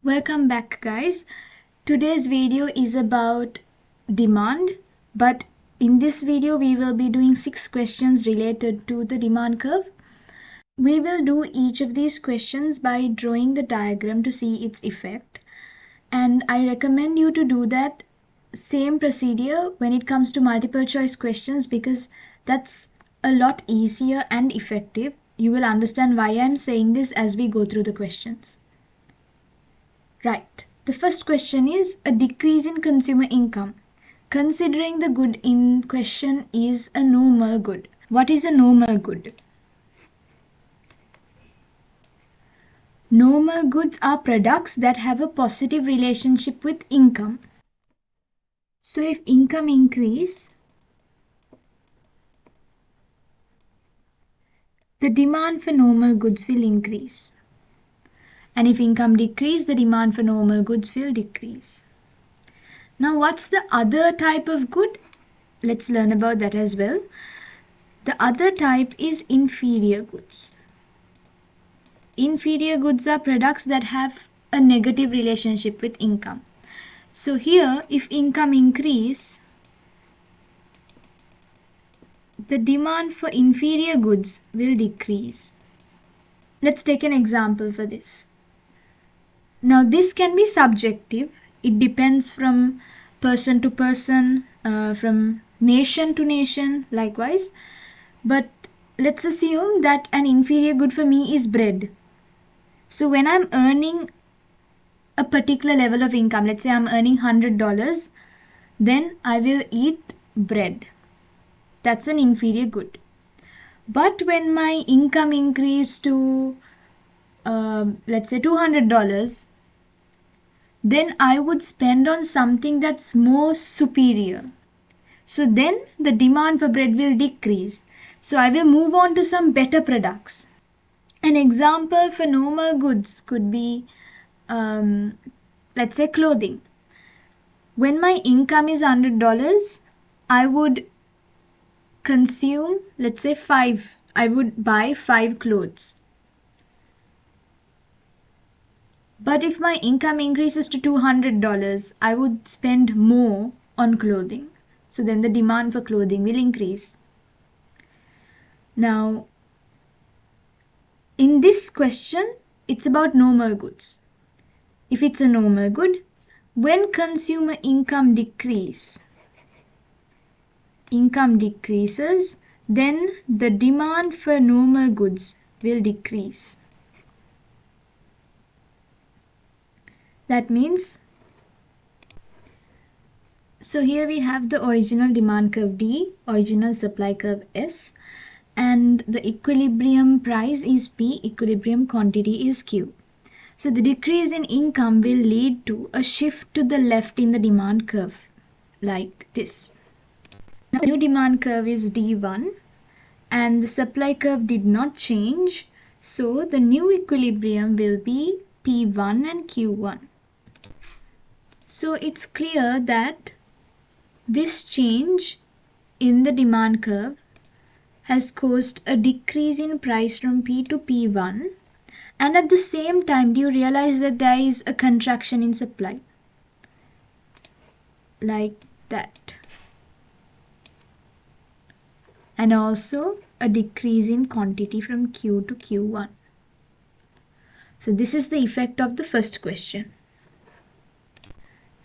Welcome back, guys. Today's video is about demand, but in this video we will be doing 6 questions related to the demand curve. We will do each of these questions by drawing the diagram to see its effect, and I recommend you to do that same procedure when it comes to multiple choice questions because that's a lot easier and effective. You will understand why I'm saying this as we go through the questions. Right. The first question is a decrease in consumer income. Considering the good in question is a normal good. What is a normal good? Normal goods are products that have a positive relationship with income. So if income increase, the demand for normal goods will increase. And if income decrease, the demand for normal goods will decrease. Now what's the other type of good? Let's learn about that as well. The other type is inferior goods. Inferior goods are products that have a negative relationship with income. So here, if income increase, the demand for inferior goods will decrease. Let's take an example for this. Now this can be subjective. It depends from person to person, from nation to nation, likewise. But let's assume that an inferior good for me is bread. So when I'm earning a particular level of income, let's say I'm earning $100, then I will eat bread. That's an inferior good. But when my income increased to, let's say $200, then I would spend on something that's more superior. So then the demand for bread will decrease. So I will move on to some better products. An example for normal goods could be, let's say clothing. When my income is $100, I would consume, let's say I would buy 5 clothes. But if my income increases to $200, I would spend more on clothing. So then the demand for clothing will increase. Now, in this question, it's about normal goods. If it's a normal good, when consumer income decreases, then the demand for normal goods will decrease. That means, so here we have the original demand curve D, original supply curve S, and the equilibrium price is P, equilibrium quantity is Q. So the decrease in income will lead to a shift to the left in the demand curve, like this. Now the new demand curve is D1 and the supply curve did not change, so the new equilibrium will be P1 and Q1. So it's clear that this change in the demand curve has caused a decrease in price from P to P1, and at the same time do you realize that there is a contraction in supply, like that, and also a decrease in quantity from Q to Q1. So this is the effect of the first question.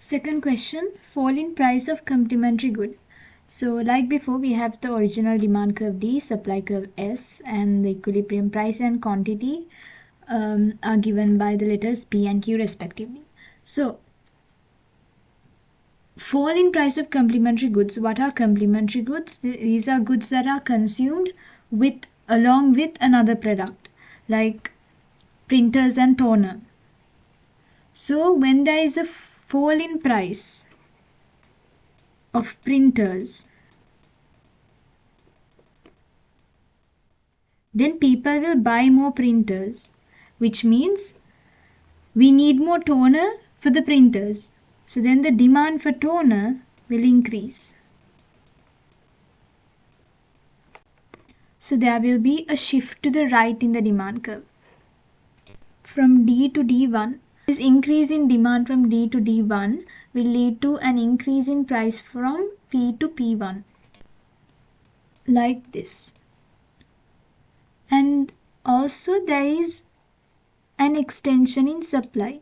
Second question, fall in price of complementary good. So like before, we have the original demand curve D, supply curve S, and the equilibrium price and quantity are given by the letters P and Q respectively. So fall in price of complementary goods. What are complementary goods? These are goods that are consumed along with another product, like printers and toner. So when there is a fall in price of printers, then people will buy more printers, which means we need more toner for the printers. So then the demand for toner will increase. So there will be a shift to the right in the demand curve. From D to D1, This increase in demand from D to D1 will lead to an increase in price from P to P1, like this. And also there is an extension in supply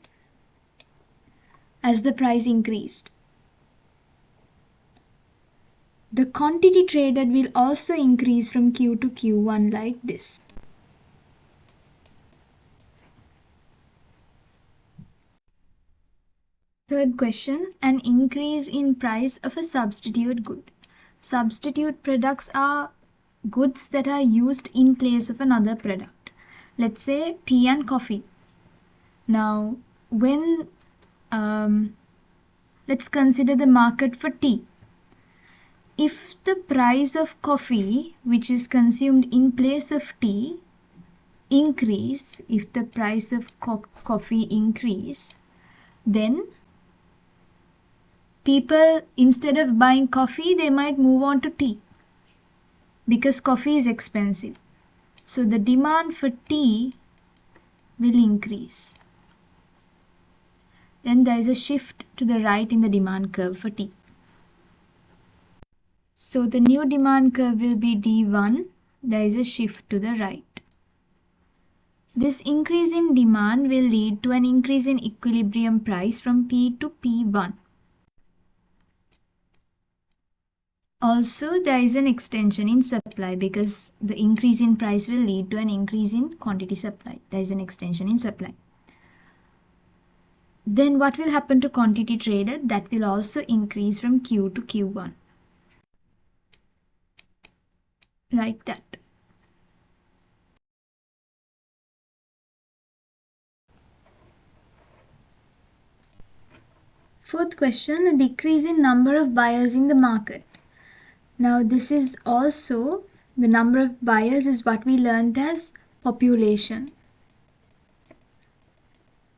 as the price increased. The quantity traded will also increase from Q to Q1, like this. Third question, an increase in price of a substitute good. Substitute products are goods that are used in place of another product. Let's say tea and coffee. Now, when let's consider the market for tea. If the price of coffee, which is consumed in place of tea, increase, if the price of coffee increase, then people, instead of buying coffee, they might move on to tea because coffee is expensive. So the demand for tea will increase. Then there is a shift to the right in the demand curve for tea. So the new demand curve will be D1. There is a shift to the right. This increase in demand will lead to an increase in equilibrium price from P to P1. Also, there is an extension in supply because the increase in price will lead to an increase in quantity supply. There is an extension in supply. Then what will happen to quantity traded? That will also increase from Q to Q1. Like that. Fourth question, a decrease in number of buyers in the market. Now this is also, the number of buyers is what we learned as population.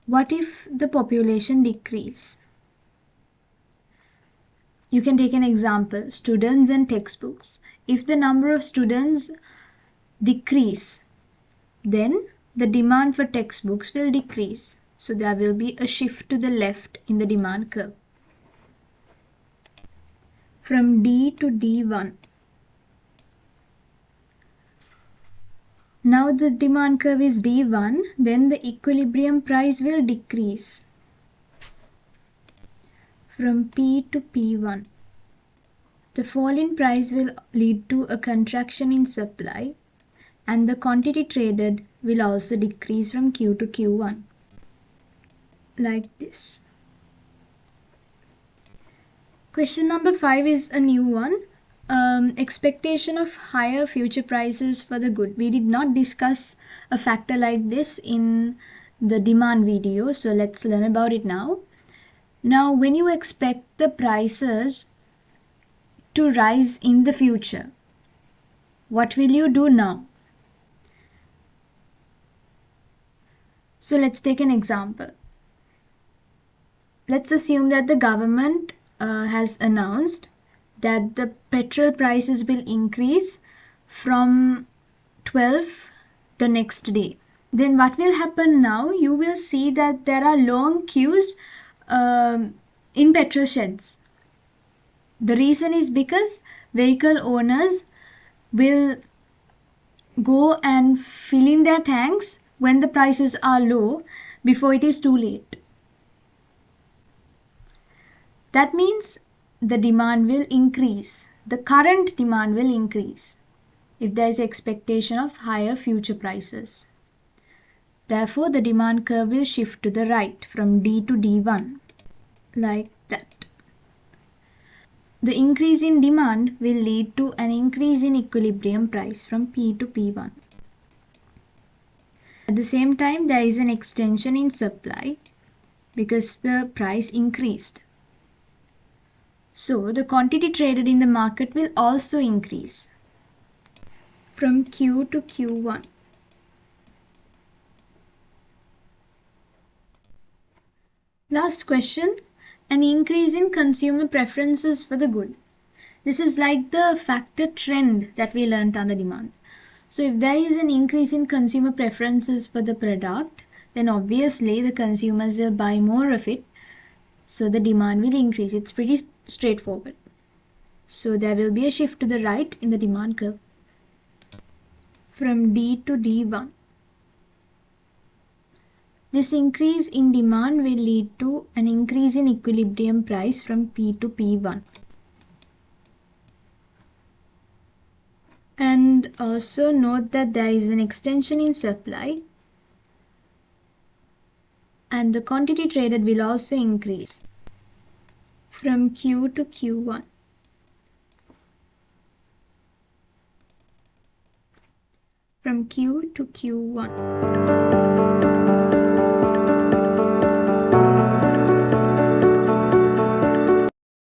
What if the population decrease? You can take an example, students and textbooks. If the number of students decrease, then the demand for textbooks will decrease. So there will be a shift to the left in the demand curve. From D to D1. Now the demand curve is D1, then the equilibrium price will decrease from P to P1. The fall in price will lead to a contraction in supply, and the quantity traded will also decrease from Q to Q1, like this. Question number 5 is a new one. Expectation of higher future prices for the good. We did not discuss a factor like this in the demand video, so let's learn about it now. Now, when you expect the prices to rise in the future, what will you do now? So let's take an example. Let's assume that the government has announced that the petrol prices will increase from 12 the next day. Then what will happen now? You will see that there are long queues in petrol sheds. The reason is because vehicle owners will go and fill in their tanks when the prices are low before it is too late. That means the demand will increase. The current demand will increase if there is expectation of higher future prices. Therefore, the demand curve will shift to the right from D to D1, like that. The increase in demand will lead to an increase in equilibrium price from P to P1. At the same time, there is an extension in supply because the price increased. So the quantity traded in the market will also increase from Q to Q1. Last question, an increase in consumer preferences for the good. This is like the factor trend that we learned under demand. So if there is an increase in consumer preferences for the product, then obviously the consumers will buy more of it, so the demand will increase. It's pretty straightforward. So there will be a shift to the right in the demand curve from D to D1. This increase in demand will lead to an increase in equilibrium price from P to P1. And also note that there is an extension in supply and the quantity traded will also increase from Q to Q1. From Q to Q1.